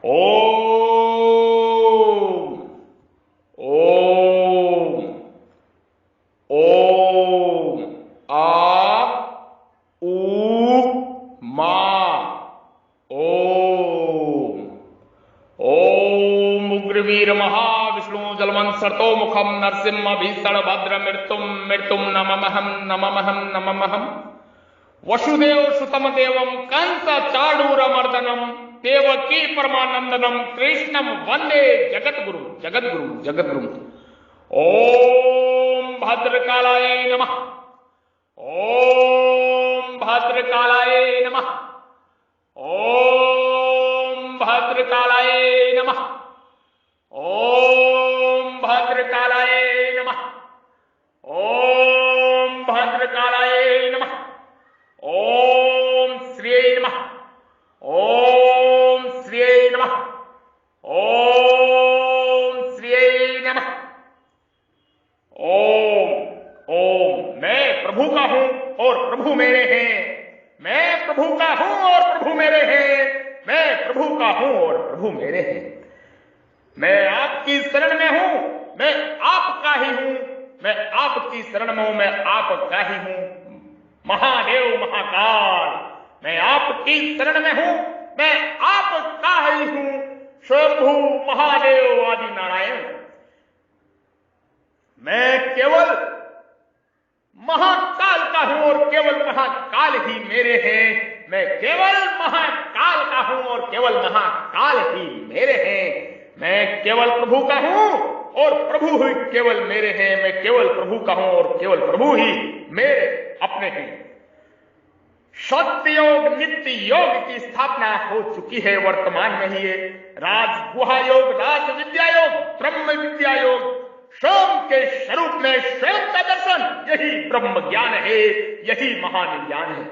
ओम ओम ओम आ ऊ मा ओम ओम उग्रवीर महाविष्णु जलमंसर्तो मुखम नरसिंह भीषण भद्र मृत्युम मृत्युम नममहम नममहम नममहम वसुदेव सुतम देवम कंस चाडूर मर्दनम देवकी परमानंदनम कृष्णम वंदे जगद्गुरु जगद्गुरु जगद्गुरु। ओम भद्रकालाय नमः। ओम भद्रकालाय नमः। ओम भद्रकालाय नमः। ओम भद्रकालाय नमः। ओम भद्रकालाय नमः। ओम श्रिये नमः। ओम श्रिये नमः। ओम श्रिये नमः। ओम ओम मैं प्रभु का हूं और प्रभु मेरे हैं। मैं प्रभु का हूं और प्रभु मेरे हैं। मैं प्रभु का हूं और प्रभु मेरे हैं। मैं आपकी शरण में हूं। मैं आपका ही हूं। मैं आपकी शरण में हूं। मैं आपका ही हूं। महादेव महाकाल मैं आपकी शरण में हूं। मैं आपका ही हूं। स्वयंभू महादेव आदि नारायण मैं केवल महाकाल का हूं और केवल महाकाल ही मेरे हैं। मैं केवल महाकाल का हूं और केवल महाकाल ही मेरे हैं। मैं केवल प्रभु का हूं और प्रभु ही केवल मेरे हैं। मैं केवल प्रभु का हूं और केवल प्रभु ही मेरे अपने हैं। सत्य योग नित्य योग की स्थापना हो चुकी है वर्तमान में ही। राज गुहा योग, राज विद्या योग, ब्रह्म विद्या योग, स्वयं के स्वरूप में स्वयं का दर्शन, यही ब्रह्म ज्ञान है। यही महान ज्ञान है।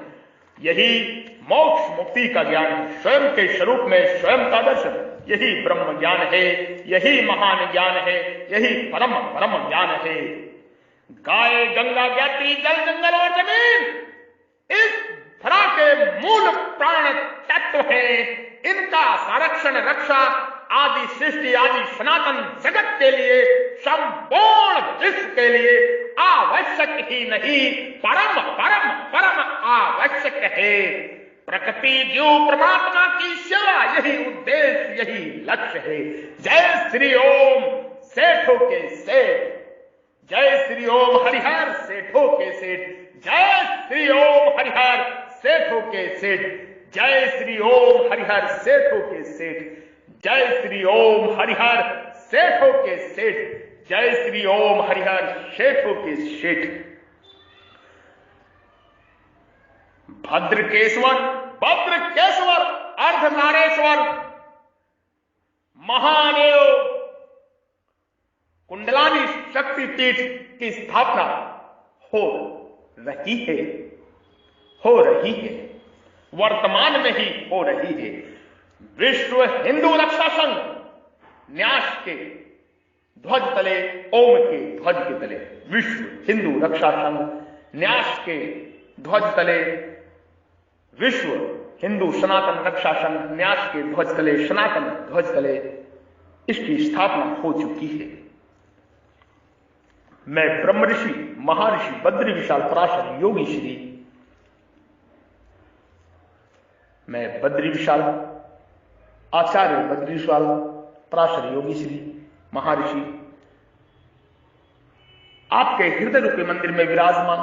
यही मोक्ष मुक्ति का ज्ञान है। स्वयं के स्वरूप में स्वयं का दर्शन, यही ब्रह्म ज्ञान है। यही महान ज्ञान है। यही परम परम ज्ञान है। गाय, गंगा, ज्ञाति, जल, जंगल और जमीन इस धरा के मूल प्राण तत्व है। इनका संरक्षण रक्षा आदि सृष्टि आदि सनातन जगत के लिए, संपूर्ण विश्व के लिए आवश्यक ही नहीं, परम परम परम आवश्यक है। प्रकृति जीव परमात्मा की सेवा, यही उद्देश्य, यही लक्ष्य है। जय श्री ओम सेठों के सेठ। जय श्री ओम हरिहर सेठों के सेठ। जय श्री ओम हरिहर सेठों के सेठ। जय श्री ओम हरिहर सेठों के सेठ। जय श्री ओम हरिहर सेठों के सेठ। जय श्री ओम हरिहर सेठों के सेठ। भद्रकेश्वर, भद्रकेश्वर, अर्धनारेश्वर महादेव कुंडलानी शक्तिपीठ की स्थापना हो रही है। हो रही है, वर्तमान में ही हो रही है। विश्व हिंदू रक्षा संघ न्यास के ध्वज तले, ओम के ध्वज के तले, विश्व हिंदू रक्षा संघ न्यास के ध्वज तले, विश्व हिंदू सनातन रक्षा संघ न्यास के ध्वज तले, सनातन ध्वज तले इसकी स्थापना हो चुकी है। मैं ब्रह्म ऋषि महर्षि बद्री विशाल पराशर योगी श्री, मैं बद्री विशाल आचार्य बद्री विशाल पराशर योगी श्री महर्षि आपके हृदय रूपी मंदिर में विराजमान,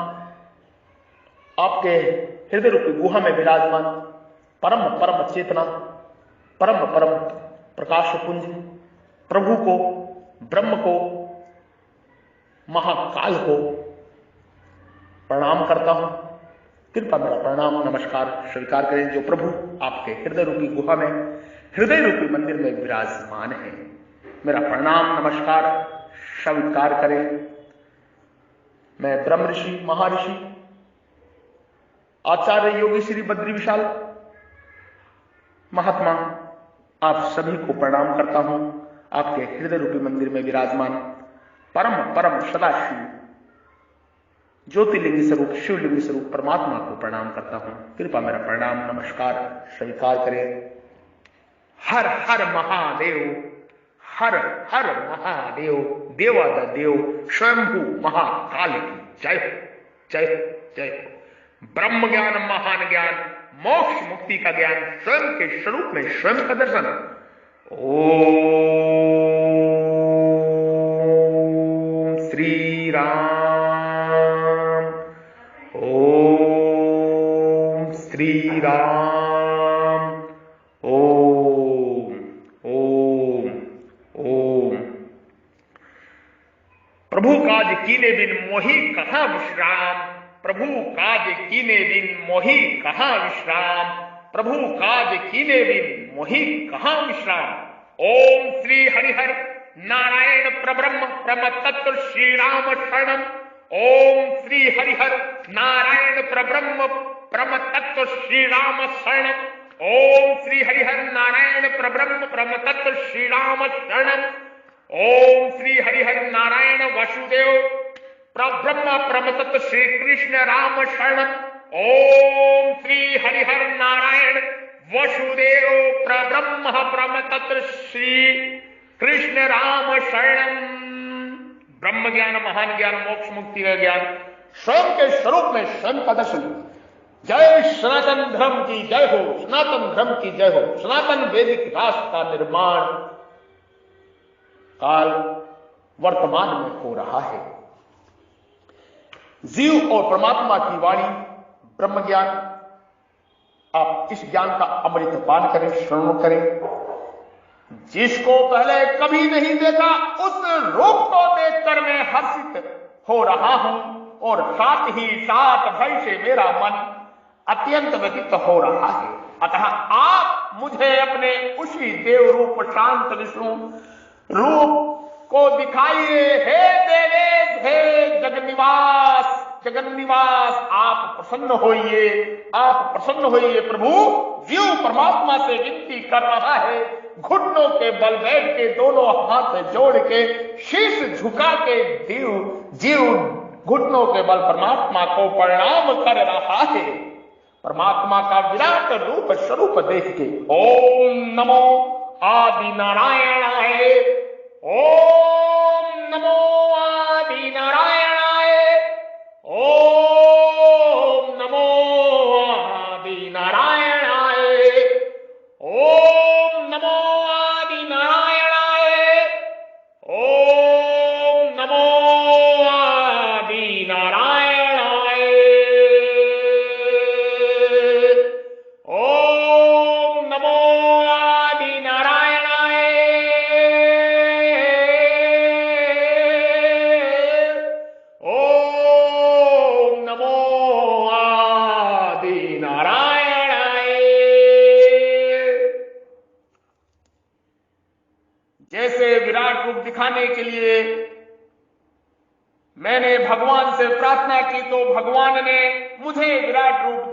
आपके हृदय रूपी गुहा में विराजमान परम परम चेतना, परम परम प्रकाश पुंज, प्रभु को, ब्रह्म को, महाकाल को प्रणाम करता हूं। कृपया मेरा प्रणाम नमस्कार स्वीकार करें। जो प्रभु आपके हृदय रूपी गुहा में, हृदय रूपी मंदिर में विराजमान है, मेरा प्रणाम नमस्कार स्वीकार करें। मैं ब्रह्म ऋषि महर्षि आचार्य योगी श्री बद्री विशाल महात्मा आप सभी को प्रणाम करता हूं। आपके हृदय रूपी मंदिर में विराजमान परम परम सदाशिव ज्योतिर्लिंग स्वरूप शिवलिंग स्वरूप परमात्मा को प्रणाम करता हूं। कृपया मेरा प्रणाम नमस्कार स्वीकार करें। हर हर महादेव, हर हर महादेव, देवादिदेव स्वयंभू महाकाल की जय हो, जय हो, जय हो। ब्रह्म ज्ञान, महान ज्ञान, मोक्ष मुक्ति का ज्ञान, स्वयं के स्वरूप में स्वयं का दर्शन। ओम श्री राम, ओम श्री राम, ओम ओम ओम। प्रभु काज कीने बिन मोहि कहां विश्राम, प्रभु काज कीने बिन मोहि कहां विश्राम, प्रभु काज कीने बिन मोहि कहां विश्राम। ओम श्री हरिहर नारायण प्रब्रह्म प्रमतत्व श्री राम शरणम। ओम श्री हरिहर नारायण प्रब्रह्म प्रमतत्व श्री राम शरणम। ओम श्री हरिहर नारायण प्रब्रह्म प्रमतत्व श्री राम शरणम। ओम श्री हरिहर नारायण वसुदेव प्रब्रह्म प्रमतत्व श्री कृष्ण राम शरणम। ओम श्री हरिहर नारायण वसुदेव प्रब्रह्म प्रमतत्व श्री कृष्ण राम शरणम। ब्रह्म ज्ञान, महान ज्ञान, मोक्ष मुक्ति का ज्ञान, स्वयं के स्वरूप में स्वयं का दर्शन। जय सनातन धर्म की जय हो, सनातन धर्म की जय हो। सनातन वैदिक राष्ट्र का निर्माण काल वर्तमान में हो रहा है। जीव और परमात्मा की वाणी ब्रह्म ज्ञान, आप इस ज्ञान का अमृत पान करें, श्रवण करें। जिसको पहले कभी नहीं देखा उस रूप को देखकर मैं हर्षित हो रहा हूं और साथ ही साथ भय से मेरा मन अत्यंत व्यतीत हो रहा है। अतः आप मुझे अपने उसी देव रूप शांत विष्णु रूप को दिखाइए। हे देवेश, हे जगन्निवास, जगन्निवास, आप प्रसन्न होइए, आप प्रसन्न होइए। प्रभु जीव परमात्मा से विनती कर रहा है, घुटनों के बल बैठ के, दोनों हाथ जोड़ के, शीश झुका के जीव घुटनों के बल परमात्मा को प्रणाम कर रहा है। परमात्मा का विराट रूप स्वरूप देख के ओम नमो आदि नारायणाय, ओम नमो आदि नारायणाय, ओम नमो आदि नारायणाय, ओम नमो आदि नारायणाय, ओम नमो आदि नारायणाय, ओम नमो आदि नारायणाय, ओम नमो आदि नारायणाय। जैसे विराट रूप दिखाने के लिए मैंने भगवान से प्रार्थना की तो भगवान ने मुझे विराट रूप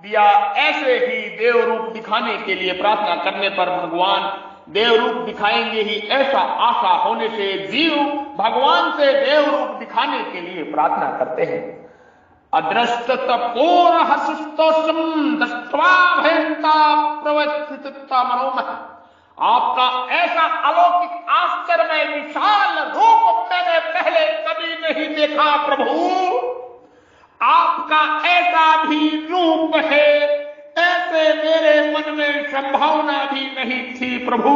दिया, ऐसे ही देव रूप दिखाने के लिए प्रार्थना करने पर भगवान देव रूप दिखाएंगे ही, ऐसा आशा होने से जीव भगवान से देव रूप दिखाने के लिए प्रार्थना करते हैं। अदृष्टतपोर हसुस्तोषम दृष्ट्वा भयंता प्रवर्तिता मनोमय। आपका ऐसा अलौकिक आश्चर्यमय विशाल रूप मैंने पहले कभी नहीं देखा प्रभु। आपका ऐसा भी रूप है, ऐसे मेरे मन में संभावना भी नहीं थी प्रभु।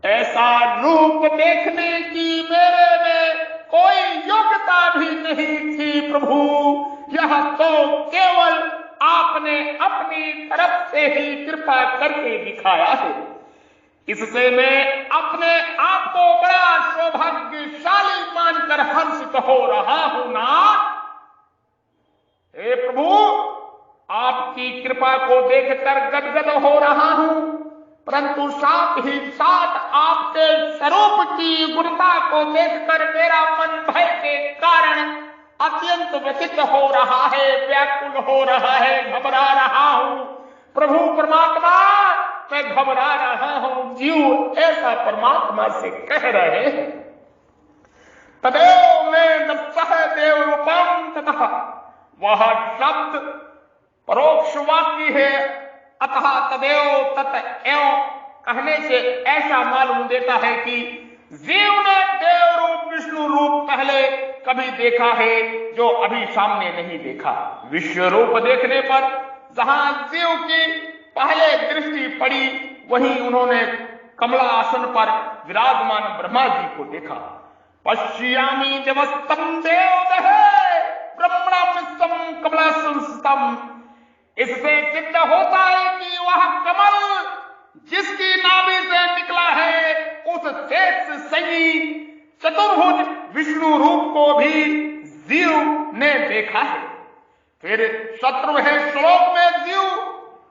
ऐसा रूप देखने की मेरे में कोई योग्यता भी नहीं थी प्रभु। यह तो केवल आपने अपनी तरफ से ही कृपा करके दिखाया है। इससे मैं अपने आप को बड़ा सौभाग्यशाली मानकर हर्षित हो रहा हूं नाथ। हे प्रभु, आपकी कृपा को देखकर गदगद हो रहा हूं, परंतु साथ ही साथ आपके स्वरूप की गुणता को देखकर मेरा मन भय के कारण अत्यंत व्यथित हो रहा है, व्याकुल हो रहा है, घबरा रहा हूं। प्रभु परमात्मा, मैं घबरा रहा हूं। जीव ऐसा परमात्मा से कह रहे हैं। तदेव में दत्तः देव रूपम ततः, वह शब्द परोक्ष वाक्य है अतः तदेव तत एव कहने से ऐसा मालूम देता है कि जीव ने देव रूप विष्णु रूप पहले कभी देखा है जो अभी सामने नहीं देखा। विश्व रूप देखने पर जहां जीव की पहले दृष्टि पड़ी वहीं उन्होंने कमलासन पर विराजमान ब्रह्मा जी को देखा। पश्यामि जवस्तम देवदह ब्रह्मणम कमलासनस्तम। इससे सिद्ध होता है कि वह कमल जिसकी नाभि से निकला है उस शेष सही चतुर्भुज विष्णु रूप को भी जीव ने देखा है। फिर शत्रुघ्न श्लोक में जीव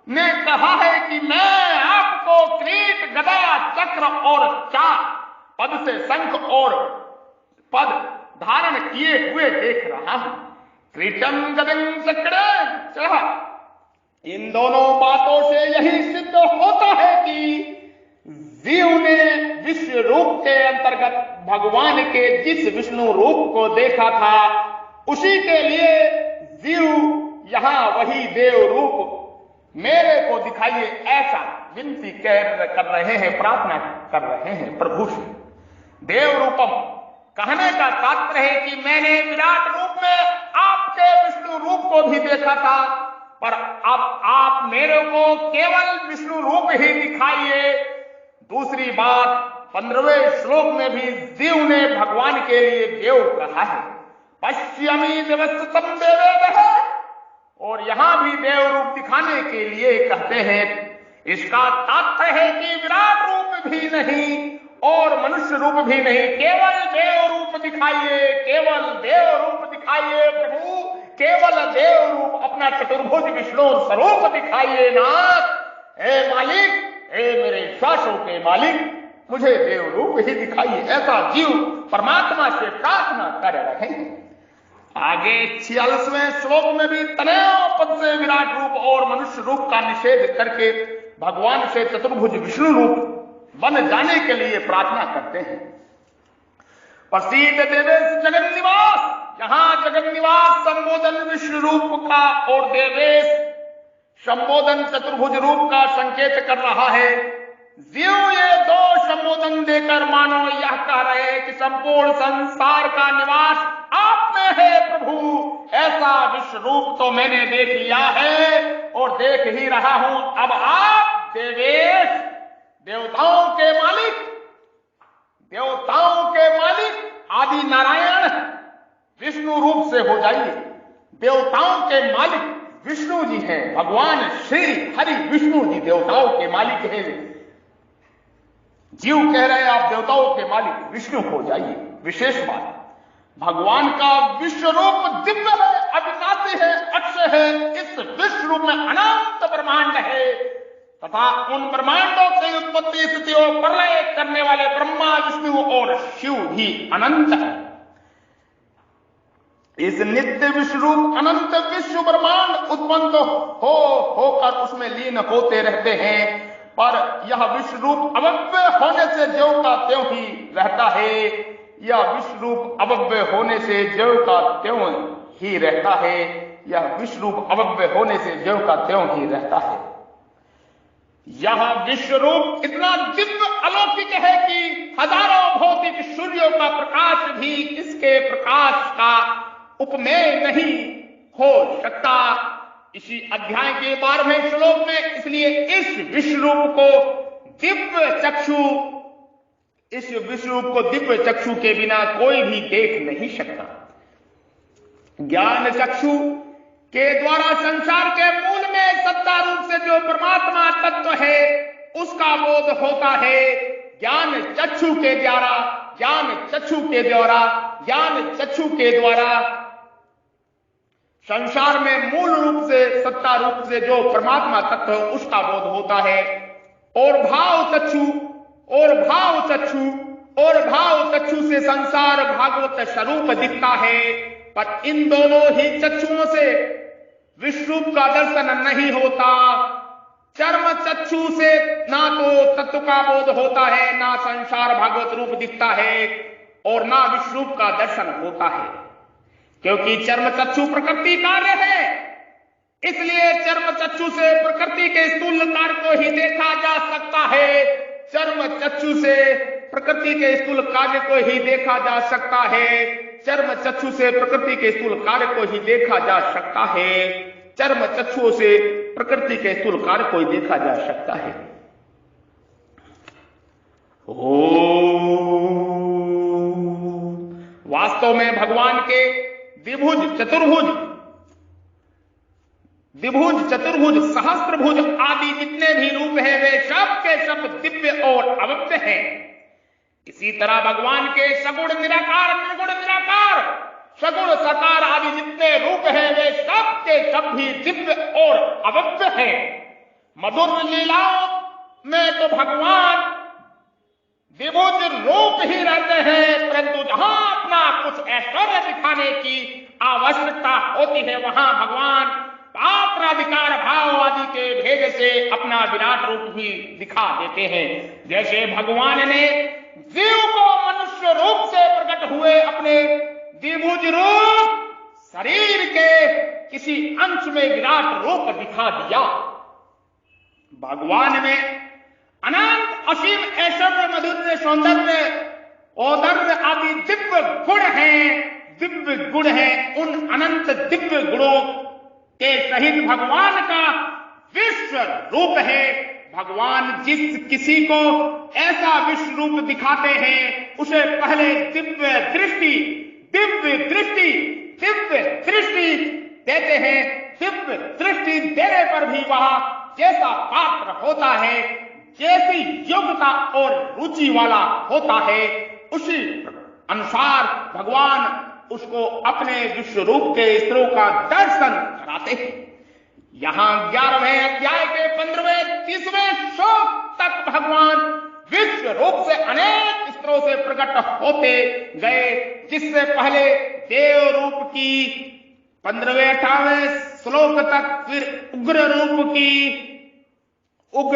ने कहा है कि मैं आपको किरीट गदा चक्र और चार पद से शंख और पद धारण किए हुए देख रहा हूं। क्रीटम गदं चक्रम चढ़ा। इन दोनों बातों से यही सिद्ध होता है कि जीव ने विश्व रूप के अंतर्गत भगवान के जिस विष्णु रूप को देखा था उसी के लिए जीव यहां वही देव रूप मेरे को दिखाइए ऐसा विनती कर रहे हैं, प्रार्थना कर रहे हैं प्रभु से। देव रूपम कहने का तात्पर्य है कि मैंने विराट रूप में आपके विष्णु रूप को भी देखा था, पर अब आप मेरे को केवल विष्णु रूप ही दिखाइए। दूसरी बात 15वें श्लोक में भी जीव ने भगवान के लिए देव कहा है। पश्यमि देवस्तम देवेदः, और यहां भी देव रूप दिखाने के लिए कहते हैं। इसका तात्पर्य है कि विराट रूप भी नहीं और मनुष्य रूप भी नहीं, केवल देव रूप दिखाइए, केवल देव रूप दिखाइए प्रभु, केवल देव रूप अपना चतुर्भुज विष्णु स्वरूप दिखाइए नाथ। हे मालिक, हे मेरे श्वासों के मालिक, मुझे देव रूप ही दिखाइए। ऐसा जीव परमात्मा से प्रार्थना कर रहे हैं। आगे 46वें श्लोक में भी तनय पद से विराट रूप और मनुष्य रूप का निषेध करके भगवान से चतुर्भुज विष्णु रूप बन जाने के लिए प्रार्थना करते हैं। प्रसीद देवेश जगन निवास, यहां जगन निवास संबोधन विष्णु रूप का और देवेश संबोधन चतुर्भुज रूप का संकेत कर रहा है। जीव ये दो संबोधन देकर मानो यह कह रहे हैं कि संपूर्ण संसार का निवास आप में है प्रभु। ऐसा विश्व रूप तो मैंने देख लिया है और देख ही रहा हूं। अब आप देवेश, देवताओं के मालिक, देवताओं के मालिक आदि नारायण विष्णु रूप से हो जाइए। देवताओं के मालिक विष्णु जी हैं, भगवान श्री हरि विष्णु जी देवताओं के मालिक हैं। जीव कह रहे हैं आप देवताओं के मालिक विष्णु हो जाइए। विशेष बात, भगवान का विश्व रूप दिव्य है, अविनाशी है, अक्षय है। इस विश्व रूप में अनंत ब्रह्मांड है तथा उन ब्रह्मांडों की उत्पत्ति स्थिति और प्रलय करने वाले ब्रह्मा विष्णु और शिव भी अनंत है। इस नित्य विश्व रूप अनंत विश्व ब्रह्मांड उत्पन्न होकर उसमें लीन होते रहते हैं, पर यह विश्व रूप अव्यय होने से ज्यों का त्यों ही रहता है। यह विश्व रूप अव्यय होने से ज्यों का त्यों ही रहता है। यह विश्व रूप अव्यय होने से ज्यों का त्यों ही रहता है। यह विश्व रूप इतना दिव्य अलौकिक है कि हजारों भौतिक सूर्यों का प्रकाश भी इसके प्रकाश का उपमेय नहीं हो सकता। इसी अध्याय के 12वें श्लोक में इसलिए इस विश्व रूप को दिव्य चक्षु, इस विश्व रूप को दिव्य चक्षु के बिना कोई भी देख नहीं सकता। ज्ञान चक्षु के द्वारा संसार के मूल में सत्ता रूप से जो परमात्मा तत्व है उसका बोध होता है। ज्ञान चक्षु के द्वारा, ज्ञान चक्षु के द्वारा, ज्ञान चक्षु के द्वारा संसार में मूल रूप से सत्ता रूप से जो परमात्मा तत्व है उसका बोध होता है। और भाव चक्षु, और भाव चक्षु, और भाव चक्षु से संसार भागवत स्वरूप दिखता है। पर इन दोनों ही चक्षुओं से विश्व रूप का दर्शन नहीं होता। चर्म चक्षु से ना तो तत्व का बोध होता है, ना संसार भागवत रूप दिखता है, और ना विश्व रूप का दर्शन होता है। क्योंकि चर्म चक्षु प्रकृति कार्य है इसलिए चर्म चक्षु से प्रकृति के स्थूल कार्य को ही देखा जा सकता है। चर्म चक्षु से प्रकृति के स्थूल कार्य को ही देखा जा सकता है। चर्म चक्षु से प्रकृति के स्थूल कार्य को ही देखा जा सकता है। चर्म चक्षुओं से प्रकृति के स्थूल कार्य को ही देखा जा सकता है। वास्तव में भगवान के द्विभुज चतुर्भुज सहस्त्रभुज आदि जितने भी रूप हैं वे सब के सब दिव्य और अव्यक्त हैं। इसी तरह भगवान के सगुण निराकार, निर्गुण निराकार, सगुण साकार आदि जितने रूप हैं वे सब के सब भी दिव्य और अव्यक्त हैं। मधुर लीलाओं में तो भगवान विभुज रूप ही रहते हैं, परंतु जहां अपना कुछ ऐश्वर्य दिखाने की आवश्यकता होती है वहां भगवान पात्राधिकार भाव आदि के भेद से अपना विराट रूप भी दिखा देते हैं। जैसे भगवान ने जीव को मनुष्य रूप से प्रकट हुए अपने द्विभुज रूप शरीर के किसी अंश में विराट रूप दिखा दिया। भगवान में अनंत असीम ऐश्वर्य, माधुर्य, सौंदर्य, औदर्य आदि दिव्य गुण हैं। उन अनंत दिव्य गुणों के सहित भगवान का विश्व रूप है। भगवान जिस किसी को ऐसा विश्व रूप दिखाते हैं उसे पहले दिव्य दृष्टि देते हैं। दिव्य दृष्टि देने पर भी वह जैसा पात्र होता है, जैसी योग्यता और रुचि वाला होता है, उसी अनुसार भगवान उसको अपने विश्व रूप के स्तरों का दर्शन कराते हैं। यहां 11वें अध्याय के 15वें 30वें श्लोक तक भगवान विश्व रूप से अनेक स्तरों से प्रकट होते गए, जिससे पहले देव रूप की 15वें 18वें श्लोक तक, फिर उग्र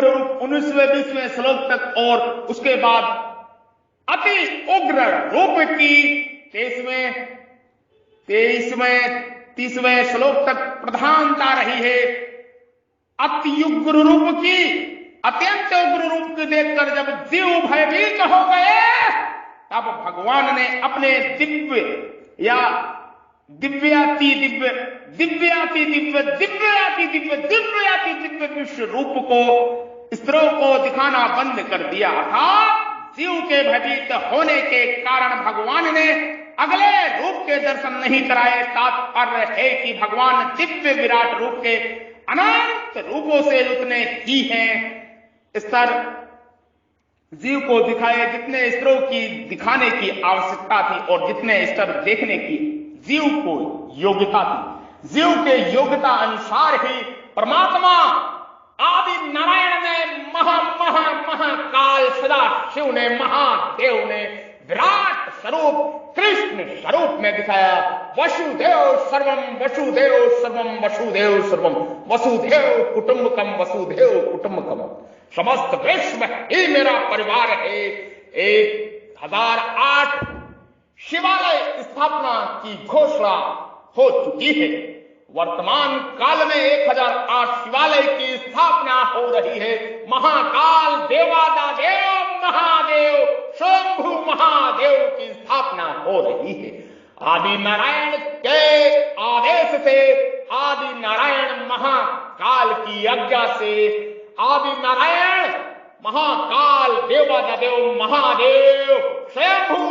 रूप 19वें 20वें श्लोक तक, और उसके बाद अति उग्र रूप की 30वें श्लोक तक प्रधानता रही है। अति उग्र रूप की, अत्यंत उग्र रूप को देखकर जब जीव भयभीत हो गए तब भगवान ने अपने दिव्य विश्व रूप को, स्त्रों को दिखाना बंद कर दिया था। जीव के भयभीत होने के कारण भगवान ने अगले रूप के दर्शन नहीं कराए। तात्पर्य है कि भगवान दिव्य विराट रूप के अनंत रूपों से उतने ही हैं स्तर जीव को दिखाए जितने स्तरों की दिखाने की आवश्यकता थी और जितने स्तर देखने की जीव को योग्यता थी। जीव के योग्यता अनुसार ही परमात्मा आदि नारायण ने महाकाल सदा शिव ने, महादेव ने विराट स्वरूप कृष्ण स्वरूप में दिखाया। वसुदेव सर्वम वसुदेव सर्वम वसुदेव सर्वम वसुदेव कुटुंबकम समस्त विश्व ही मेरा परिवार है। 1008 शिवालय स्थापना की घोषणा हो चुकी है। वर्तमान काल में 1008 शिवालय की स्थापना हो रही है। महाकाल देवादिदेव महादेव शंभु महादेव की स्थापना हो रही है। आदि नारायण के आदेश से, आदि नारायण महाकाल की आज्ञा से, आदि नारायण महाकाल देवादिदेव महादेव शंभु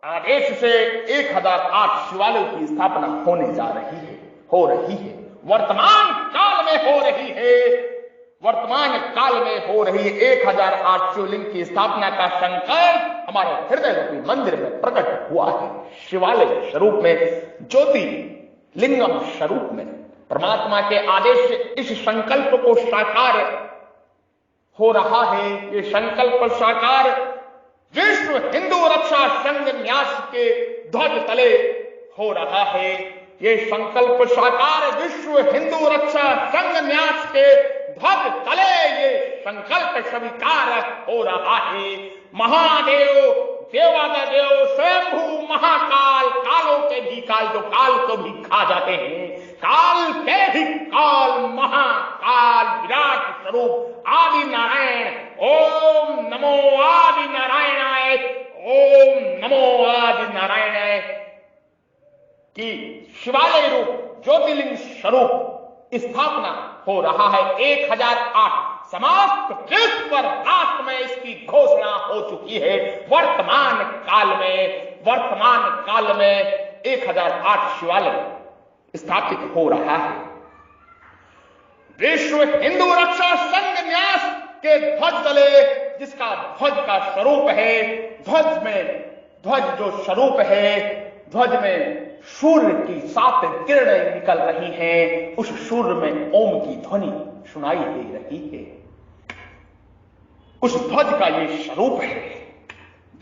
आदेश से 1008 शिवालयों की स्थापना होने जा रही है, हो रही है। वर्तमान काल में हो रही है। वर्तमान काल में हो रही 1008 शिवलिंग की स्थापना का संकल्प हमारे हृदय रूपी मंदिर में प्रकट हुआ है। शिवालय स्वरूप में, ज्योति लिंगम स्वरूप में परमात्मा के आदेश से इस संकल्प को साकार हो रहा है। ये संकल्प साकार विश्व हिंदू रक्षा संघ न्यास के ध्वज तले हो रहा है। ये संकल्प साकार विश्व हिंदू रक्षा संघ न्यास के ध्वज तले ये संकल्प स्वीकार हो रहा है। महादेव, देवादिदेव, स्वयंभू महाकाल, कालों के भी काल, जो काल को भी खा जाते हैं, काल के भी काल, महाकाल, विराट स्वरूप आदि नारायण, ओम नमो आदि नारायणाय, ओम नमो आदि नारायणाय की शिवालय रूप ज्योतिर्लिंग स्वरूप स्थापना हो रहा है। 1008 समस्त विश्व राष्ट्र में इसकी घोषणा हो चुकी है। वर्तमान काल में 1008 शिवालय स्थापित हो रहा है। विश्व हिंदू रक्षा संघ न्यास के ध्वज तले, जिसका ध्वज का स्वरूप है, ध्वज जो स्वरूप है, ध्वज में सूर्य की 7 किरणें निकल रही हैं, उस सूर्य में ओम की ध्वनि सुनाई दे रही है। उस ध्वज का ये स्वरूप है।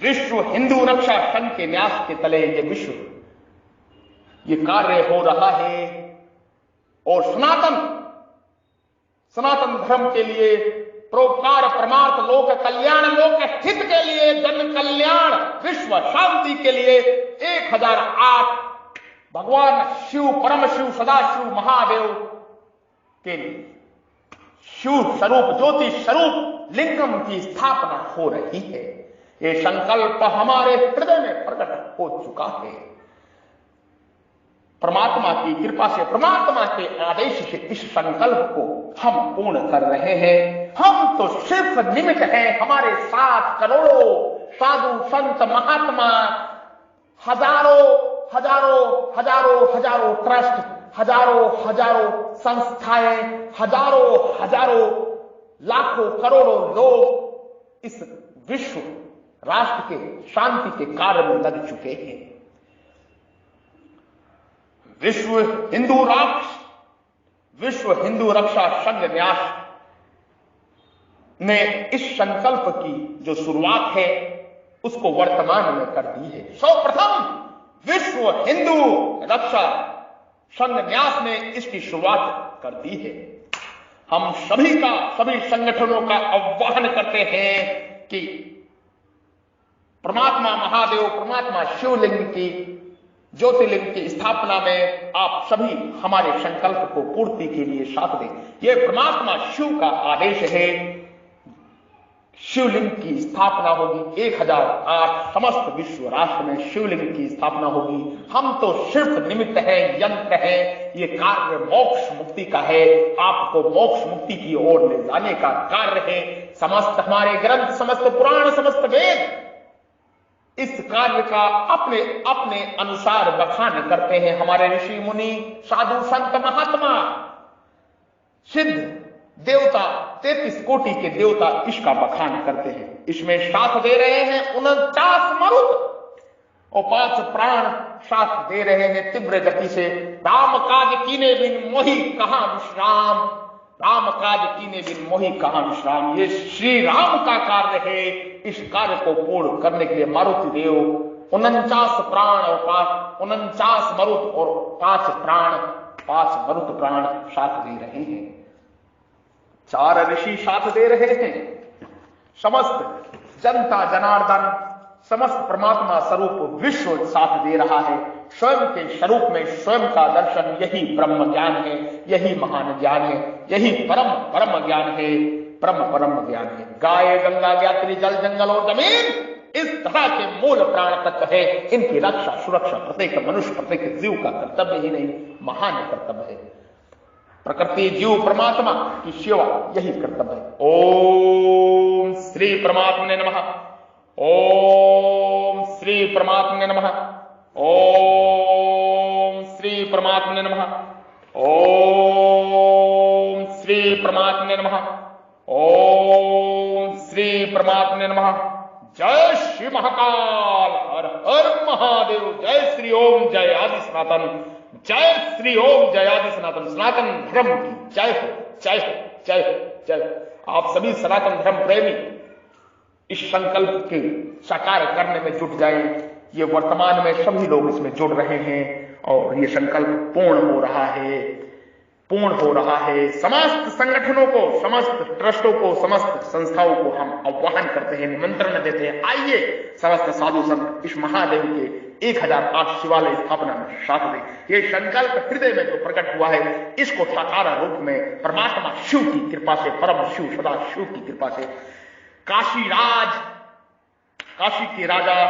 विश्व हिंदू रक्षा संघ के न्यास के तले ये कार्य हो रहा है। और सनातन धर्म के लिए परोपकार, परमार्थ, लोक कल्याण, लोक हित के लिए, जन कल्याण, विश्व शांति के लिए 1008 भगवान शिव, परम शिव, सदाशिव महादेव के लिए शिव स्वरूप, ज्योति स्वरूप लिंगम की स्थापना हो रही है। ये संकल्प हमारे हृदय में प्रकट हो चुका है। परमात्मा की कृपा से, परमात्मा के आदेश से इस संकल्प को हम पूर्ण कर रहे हैं। हम तो सिर्फ निमित्त हैं। हमारे साथ करोड़ों साधु संत महात्मा, हजारों ट्रस्ट, हजारों संस्थाएं, हजारों लाखों करोड़ों लोग इस विश्व राष्ट्र के शांति के कार्य में लग चुके हैं। विश्व हिंदू रक्षा संघ न्यास ने इस संकल्प की जो शुरुआत है उसको वर्तमान में कर दी है। सर्वप्रथम विश्व हिंदू रक्षा संघ न्यास ने इसकी शुरुआत कर दी है। हम सभी संगठनों का आह्वान करते हैं कि परमात्मा महादेव, परमात्मा शिवलिंग की, ज्योतिर्लिंग की स्थापना में आप सभी हमारे संकल्प को पूर्ति के लिए साथ दें। यह परमात्मा शिव का आदेश है। शिवलिंग की स्थापना होगी। 1008 समस्त विश्व राष्ट्र में शिवलिंग की स्थापना होगी। हम तो सिर्फ निमित्त हैं, यंत्र हैं। ये कार्य मोक्ष मुक्ति का है। आपको मोक्ष मुक्ति की ओर ले जाने का कार्य है। समस्त हमारे ग्रंथ, समस्त पुराण, समस्त वेद इस कार्य का अपने अपने अनुसार बखान करते हैं। हमारे ऋषि मुनि, साधु संत महात्मा, सिद्ध देवता, 33 कोटि के देवता इसका बखान करते हैं। इसमें साथ दे रहे हैं 49 मरुत और 5 प्राण साथ दे रहे हैं तीव्र गति से। राम काज कीने बिन मोहि कहां विश्राम, राम काज कीने बिन मोहि कहां विश्राम। ये श्री राम का कार्य है। इस कार्य को पूर्ण करने के लिए मारुति देव 49 प्राण और 49 मरुत और 5 मरुत प्राण साथ दे रहे हैं। 4 ऋषि साथ दे रहे हैं। समस्त जनता जनार्दन, समस्त परमात्मा स्वरूप विश्व साथ दे रहा है। स्वयं के स्वरूप में स्वयं का दर्शन, यही ब्रह्म ज्ञान है, यही महान ज्ञान है, यही परम ज्ञान है, परम ज्ञान है। गाय, गंगा, ज्ञात्री, जल, जंगल और जमीन इस तरह के मूल प्राण तत्व है। इनकी रक्षा सुरक्षा प्रत्येक मनुष्य, प्रत्येक जीव का कर्तव्य ही नहीं, महान कर्तव्य है। प्रकृति, जीव, परमात्मा की सेवा यही कर्तव्य है। ओम श्री परमात्मने नमः। ओम श्री परमात्मने नमः। ओम श्री परमात्मने नमः। ओम श्री परमात्मने नमः। ओम श्री परमात्मने नमः। जय श्री महाकाल, हर हर महादेव। जय श्री ओम, जय आदि सनातन। जय श्री ओम, जय आदि सनातन। सनातन धर्म की जय हो, जय हो, जय हो, जय हो। आप सभी सनातन धर्म प्रेमी इस संकल्प के साकार करने में जुट जाएं। ये वर्तमान में सभी लोग इसमें जुड़ रहे हैं और ये संकल्प पूर्ण हो रहा है। पूर्ण हो रहा है। समस्त संगठनों को, समस्त ट्रस्टों को, समस्त संस्थाओं को हम आह्वान करते हैं, निमंत्रण देते हैं, आइए समस्त साधु संत इस महादेव के 1008 शिवालय स्थापना में साथ दें। ये संकल्प हृदय में जो प्रकट हुआ है, इसको साकार रूप में परमात्मा शिव की कृपा से, परम शिव सदा शिव की कृपा से, काशी राज, काशी के राजा,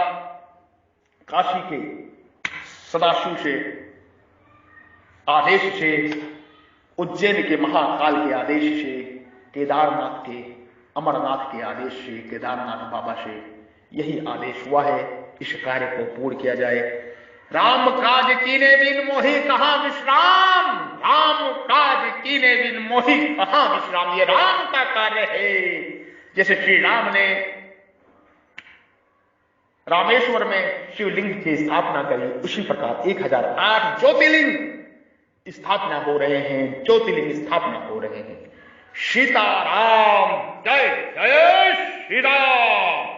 काशी के सदाशिव से आदेश से, उज्जैन के महाकाल के आदेश से, केदारनाथ के, अमरनाथ के आदेश से, केदारनाथ बाबा से यही आदेश हुआ है, इस कार्य को पूर्ण किया जाए। राम काज कीने बिन मोहि कहां विश्राम, राम काज कीने बिन मोहि कहां विश्राम, ये राम का कार्य है। जैसे श्री राम ने रामेश्वर में शिवलिंग की स्थापना करी, उसी प्रकार 1008 ज्योतिर्लिंग स्थापना हो रहे हैं, ज्योतिर्लिंग स्थापना हो रहे हैं। सीताराम, जय जय श्री राम।